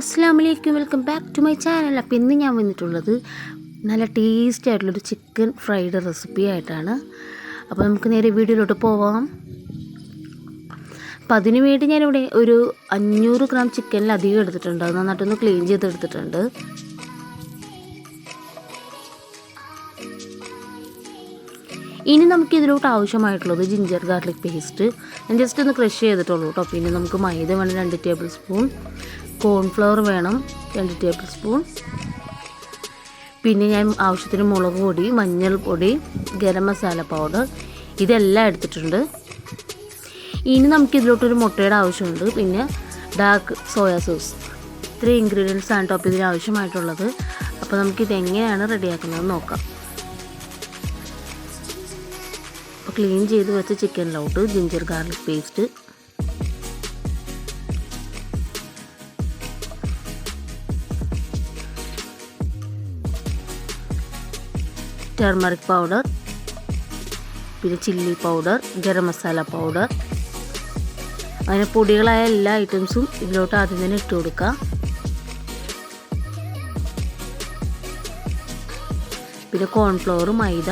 അസ്സലാമു അലൈക്കും, welcome back to my channel. അപ്പോൾ ഇന്ന് ഞാൻ വന്നിട്ടുള്ളത് നല്ല ടേസ്റ്റി ആയിട്ടുള്ളൊരു ചിക്കൻ ഫ്രൈഡ് റെസിപ്പി ആയിട്ടാണ്. അപ്പോൾ നമുക്ക് നേരെ വീഡിയോയിലോട്ട് പോവാം. അപ്പോൾ അതിന് വേണ്ടി ഞാനിവിടെ ഒരു 500 ഗ്രാം ചിക്കനിലധികം എടുത്തിട്ടുണ്ട്. അത് നന്നായിട്ടൊന്ന് ക്ലീൻ ചെയ്തെടുത്തിട്ടുണ്ട്. ഇനി നമുക്ക് ഇതിലോട്ട് ആവശ്യമായിട്ടുള്ളത് ജിഞ്ചർ ഗാർലിക് പേസ്റ്റ്. ഞാൻ ജസ്റ്റ് ഒന്ന് ക്രഷ് ചെയ്തിട്ടുള്ളൂ കേട്ടോ. പിന്നെ നമുക്ക് മൈദ വേണം 2 ടേബിൾ സ്പൂൺ, കോൺഫ്ലവർ വേണം 2 ടേബിൾ സ്പൂൺ, പിന്നെ ഞാൻ ആവശ്യത്തിന് മുളക് പൊടി, മഞ്ഞൾപ്പൊടി, ഗരം മസാല പൗഡർ ഇതെല്ലാം എടുത്തിട്ടുണ്ട്. ഇനി നമുക്ക് ഇതിലോട്ടൊരു മുട്ടയുടെ ആവശ്യമുണ്ട്, പിന്നെ ഡാർക്ക് സോയാ സോസ്. ഇത്രയും ഇൻഗ്രീഡിയൻസ് ആണ് ടോപ്പ് ഇതിന് ആവശ്യമായിട്ടുള്ളത്. അപ്പോൾ നമുക്കിതെങ്ങനെയാണ് റെഡിയാക്കുന്നത് നോക്കാം. അപ്പോൾ ക്ലീൻ ചെയ്ത് വെച്ച ചിക്കനിലോട്ട് ginger garlic paste, turmeric powder, പിന്നെ chilli powder, garam masala powder, അങ്ങനെ പൊടികളായ എല്ലാ ഐറ്റംസും ഇതിലോട്ട് ആദ്യം തന്നെ ഇട്ട് കൊടുക്കാം. പിന്നെ കോൺഫ്ലവർ, മൈദ,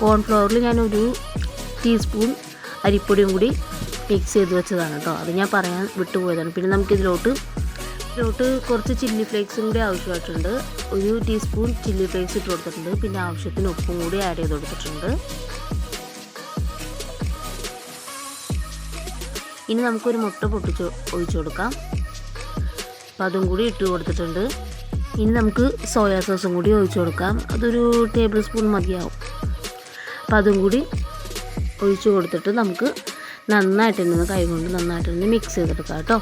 കോൺഫ്ലവറിൽ ഞാനൊരു ടീസ്പൂൺ അരിപ്പൊടിയും കൂടി മിക്സ് ചെയ്ത് വെച്ചതാണ് കേട്ടോ. അത് ഞാൻ പറയാൻ വിട്ടുപോയതാണ്. പിന്നെ നമുക്കിതിലോട്ട് കുറച്ച് ചില്ലി ഫ്ലേക്സും കൂടി ആവശ്യമായിട്ടുണ്ട്. 1 ടീസ്പൂൺ ചില്ലി ഫ്ലേക്സ് ഇട്ട് കൊടുത്തിട്ടുണ്ട്. പിന്നെ ആവശ്യത്തിന് ഉപ്പും കൂടി ആഡ് ചെയ്ത് കൊടുത്തിട്ടുണ്ട്. ഇനി നമുക്കൊരു മുട്ട ഒഴിച്ചു കൊടുക്കാം. അപ്പം അതും കൂടി ഇട്ട് കൊടുത്തിട്ടുണ്ട്. ഇനി നമുക്ക് സോയാ സോസും കൂടി ഒഴിച്ചു കൊടുക്കാം. അതൊരു ടേബിൾ സ്പൂൺ മതിയാവും. അപ്പം അതും കൂടി ഒഴിച്ചു കൊടുത്തിട്ട് നമുക്ക് നന്നായിട്ടൊന്ന് കൈ കൊണ്ട് നന്നായിട്ടൊന്ന് മിക്സ് ചെയ്തെടുക്കാം കേട്ടോ.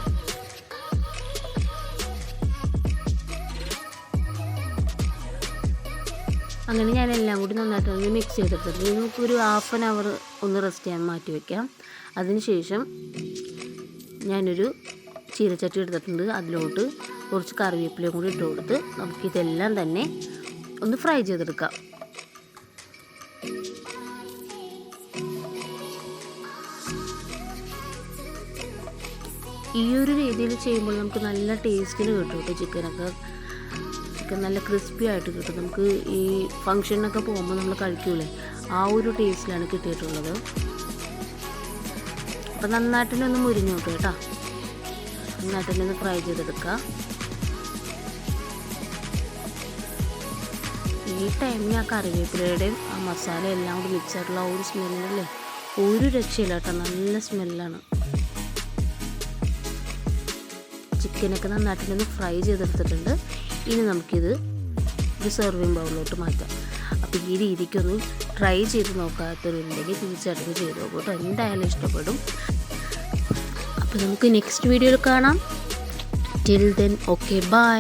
അങ്ങനെ ഞാൻ എല്ലാം കൂടി നന്നായിട്ടൊന്ന് മിക്സ് ചെയ്തെടുത്തിട്ട് നമുക്കൊരു 1/2 hour ഒന്ന് റെസ്റ്റ് ചെയ്യാൻ മാറ്റി വയ്ക്കാം. അതിനുശേഷം ഞാനൊരു ചീനച്ചട്ടി എടുത്തിട്ടുണ്ട്. അതിലോട്ട് കുറച്ച് കറിവേപ്പിലയും കൂടി ഇട്ട് കൊടുത്ത് നമുക്കിതെല്ലാം തന്നെ ഒന്ന് ഫ്രൈ ചെയ്തെടുക്കാം. ഈ ഒരു രീതിയിൽ ചെയ്യുമ്പോൾ നമുക്ക് നല്ല ടേസ്റ്റിന് കിട്ടും കേട്ടോ. ചിക്കൻ നല്ല ക്രിസ്പി ആയിട്ട് കിട്ടും. നമുക്ക് ഈ ഫങ്ഷനൊക്കെ പോകുമ്പോൾ നമ്മൾ കഴിക്കൂലേ, ആ ഒരു ടേസ്റ്റിലാണ് കിട്ടിയിട്ടുള്ളത്. അപ്പം നന്നായിട്ടൊന്ന് മുരിഞ്ഞു നോക്കുക കേട്ടോ. നന്നായിട്ടൊന്ന് ഫ്രൈ ചെയ്തെടുക്കുക. ഈ ടൈമിൽ ആ കറിവേപ്പിലയുടെയും ആ മസാല എല്ലാം കൂടി മിക്സ് ആയിട്ടുള്ള ആ ഒരു സ്മെല്ലല്ലേ, ഒരു രക്ഷയില്ല കേട്ടോ. നല്ല സ്മെല്ലാണ്. ചിക്കനൊക്കെ നന്നായിട്ടൊന്ന് ഫ്രൈ ചെയ്തെടുത്തിട്ടുണ്ട്. ഇനി നമുക്കിത് ഒരു സെർവിങ് ബൗളിലോട്ട് മാറ്റാം. അപ്പോൾ ഈ രീതിക്കൊന്ന് ട്രൈ ചെയ്ത് നോക്കാത്തവരുണ്ടെങ്കിൽ തീർച്ചയായിട്ടും ചെയ്ത് നോക്കും കേട്ടോ. എന്തായാലും ഇഷ്ടപ്പെടും. അപ്പോൾ നമുക്ക് നെക്സ്റ്റ് വീഡിയോയിൽ കാണാം. Till then okay, by.